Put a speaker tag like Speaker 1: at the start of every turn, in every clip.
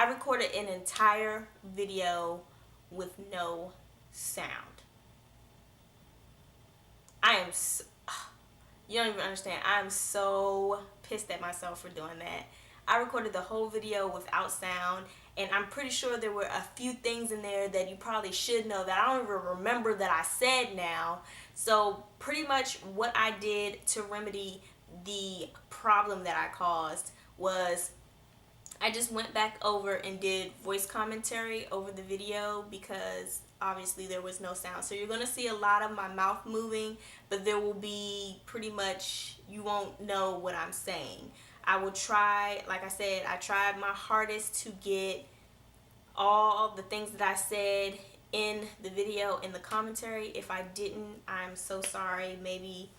Speaker 1: I recorded an entire video with no sound. I am so, you don't even understand. I'm so pissed at myself for doing that. I recorded the whole video without sound, and I'm pretty sure there were a few things in there that you probably should know that I don't even remember that I said now. So pretty much what I did to remedy the problem that I caused was I just went back over and did voice commentary over the video because obviously there was no sound. So you're going to see a lot of my mouth moving, but there will be pretty much, you won't know what I'm saying. I will try, like I said, I tried my hardest to get all the things that I said in the video in the commentary. If I didn't, I'm so sorry. Maybe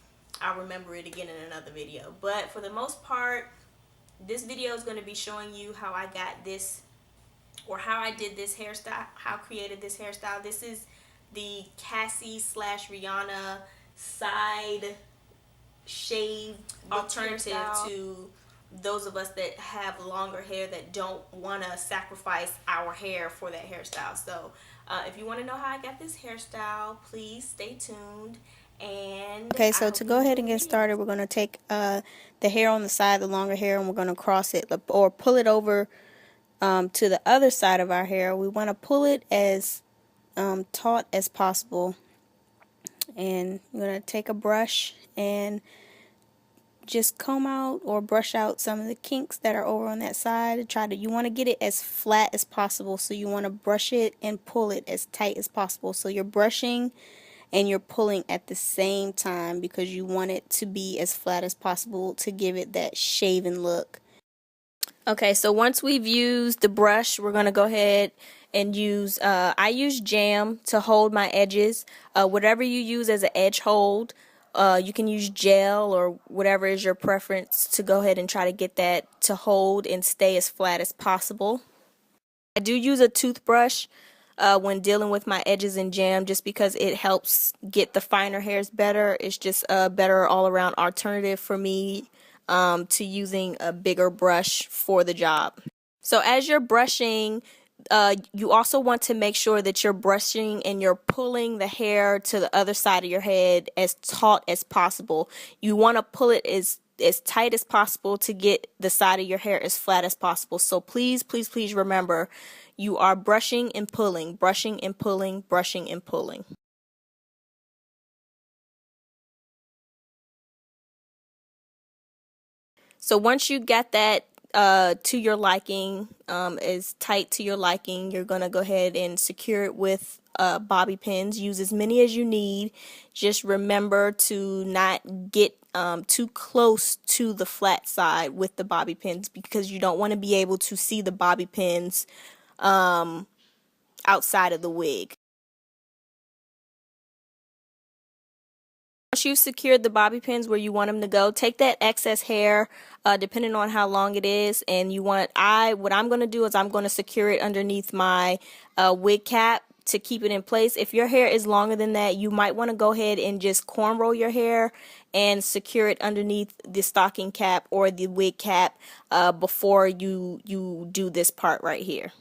Speaker 1: I'll remember it again in another video. But for the most part, this video is going to be showing you how I got this, or how I did this hairstyle, how I created this hairstyle. This is the Cassie slash Rihanna side shave alternative to those of us that have longer hair that don't want to sacrifice our hair for that hairstyle. So if you want to know how I got this hairstyle, please stay tuned. And
Speaker 2: okay, so to go ahead and get started, we're going to take the hair on the side, the longer hair, and we're going to cross it or pull it over to the other side of our hair. We want to pull it as taut as possible, and you're going to take a brush and just comb out or brush out some of the kinks that are over on that side. You want to get it as flat as possible, so you want to brush it and pull it as tight as possible. So you're brushing and you're pulling at the same time because you want it to be as flat as possible to give it that shaven look. Okay, so once we've used the brush, we're going to go ahead and use, I use jam to hold my edges. Whatever you use as an edge hold, you can use gel or whatever is your preference to go ahead and try to get that to hold and stay as flat as possible. I do use a toothbrush when dealing with my edges in jam, just because it helps get the finer hairs better. It's just a better all-around alternative for me to using a bigger brush for the job. So as you're brushing, you also want to make sure that you're brushing and you're pulling the hair to the other side of your head as taut as possible. You want to pull it as tight as possible to get the side of your hair as flat as possible. So please, please, please remember, you are brushing and pulling, brushing and pulling, brushing and pulling. So once you get that to your liking, as tight to your liking, you're going to go ahead and secure it with bobby pins. Use as many as you need. Just remember to not get too close to the flat side with the bobby pins, because you don't want to be able to see the bobby pins outside of the wig. Once you've secured the bobby pins where you want them to go, take that excess hair, depending on how long it is, and what I'm going to do is I'm going to secure it underneath my wig cap to keep it in place. If your hair is longer than that, you might want to go ahead and just cornrow your hair and secure it underneath the stocking cap or the wig cap before you do this part right here.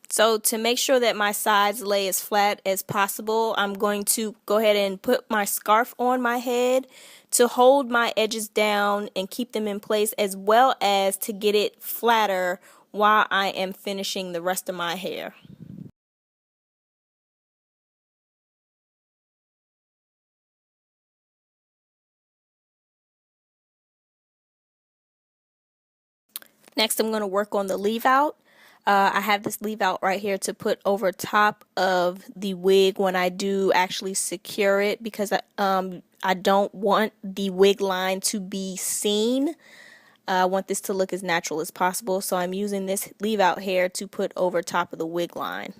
Speaker 2: So to make sure that my sides lay as flat as possible, I'm going to go ahead and put my scarf on my head to hold my edges down and keep them in place, as well as to get it flatter while I am finishing the rest of my hair. Next, I'm going to work on the leave out. I have this leave out right here to put over top of the wig when I do actually secure it, because I don't want the wig line to be seen. I want this to look as natural as possible, so I'm using this leave out hair to put over top of the wig line.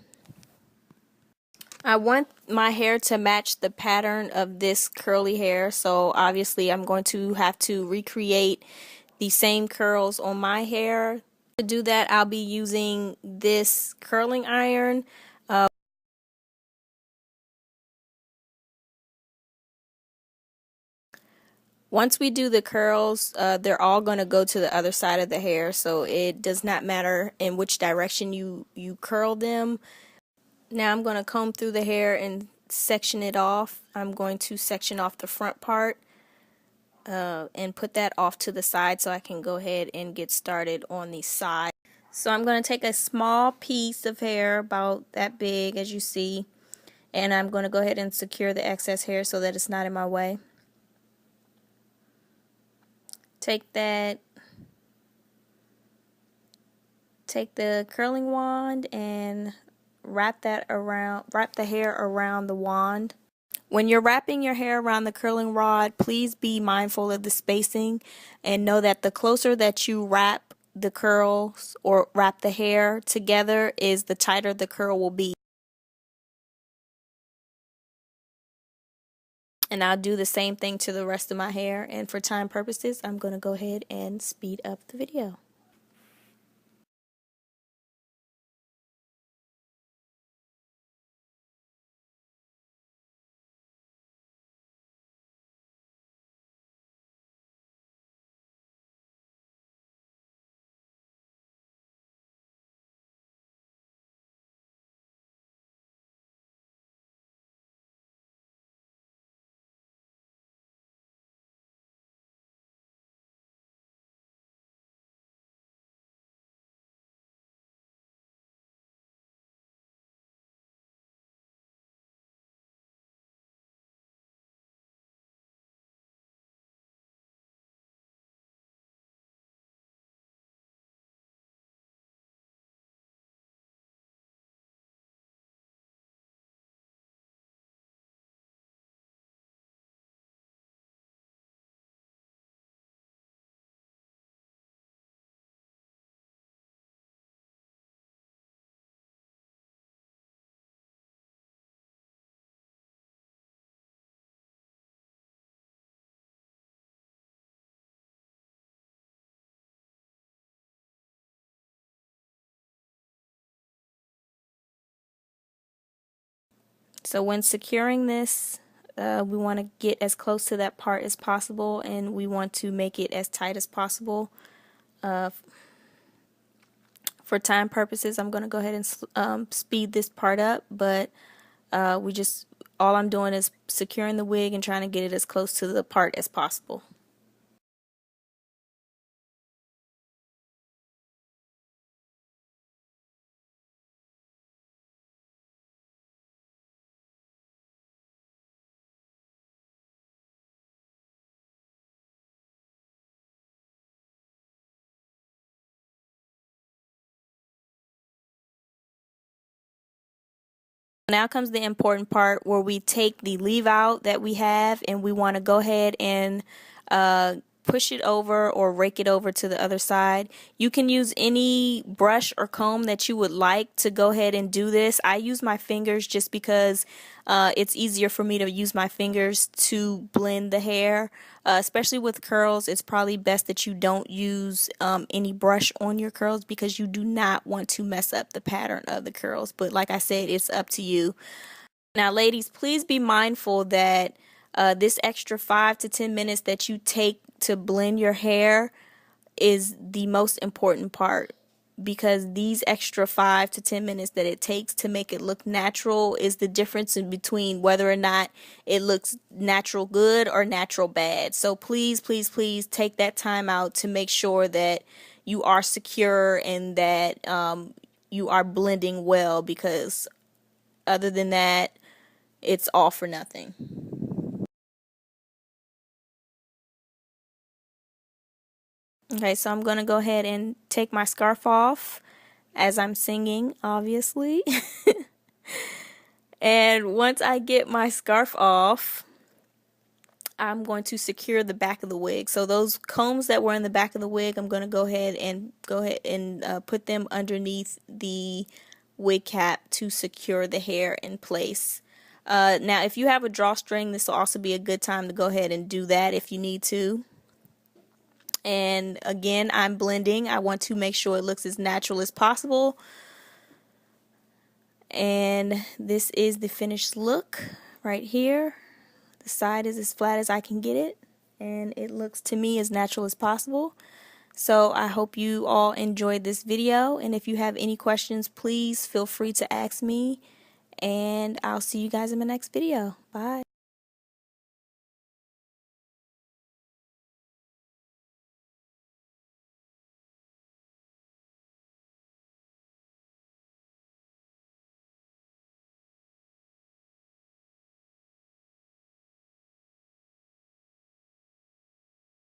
Speaker 2: I want my hair to match the pattern of this curly hair, so obviously I'm going to have to recreate the same curls on my hair. To do that, I'll be using this curling iron Once we do the curls, they're all going to go to the other side of the hair, so it does not matter in which direction you curl them. Now I'm going to comb through the hair and section it off. I'm going to section off the front part and put that off to the side so I can go ahead and get started on the side. So I'm going to take a small piece of hair about that big, as you see, and I'm going to go ahead and secure the excess hair so that it's not in my way. Take the curling wand and wrap the hair around the wand. When you're wrapping your hair around the curling rod, please be mindful of the spacing and know that the closer that you wrap the curls or wrap the hair together is the tighter the curl will be. And I'll do the same thing to the rest of my hair, and for time purposes I'm going to go ahead and speed up the video. So when securing this, we want to get as close to that part as possible, and we want to make it as tight as possible. For time purposes, I'm going to go ahead and speed this part up, but all I'm doing is securing the wig and trying to get it as close to the part as possible. Now comes the important part where we take the leave out that we have and we want to go ahead and push it over or rake it over to the other side. You can use any brush or comb that you would like to go ahead and do this. I use my fingers just because it's easier for me to use my fingers to blend the hair. Especially with curls, it's probably best that you don't use any brush on your curls because you do not want to mess up the pattern of the curls. But like I said, it's up to you. Now, ladies, please be mindful that this extra 5 to 10 minutes that you take to blend your hair is the most important part, because these extra 5 to 10 minutes that it takes to make it look natural is the difference in between whether or not it looks natural good or natural bad. So please, please, please take that time out to make sure that you are secure and that you are blending well, because other than that, it's all for nothing. Okay, so I'm going to go ahead and take my scarf off as I'm singing, obviously. And once I get my scarf off, I'm going to secure the back of the wig. So those combs that were in the back of the wig, I'm going to go ahead and put them underneath the wig cap to secure the hair in place. Now, if you have a drawstring, this will also be a good time to go ahead and do that if you need to. And again, I'm blending. I want to make sure it looks as natural as possible. And this is the finished look right here. The side is as flat as I can get it. and it looks to me as natural as possible. So I hope you all enjoyed this video, and if you have any questions, please feel free to ask me, and I'll see you guys in my next video. Bye.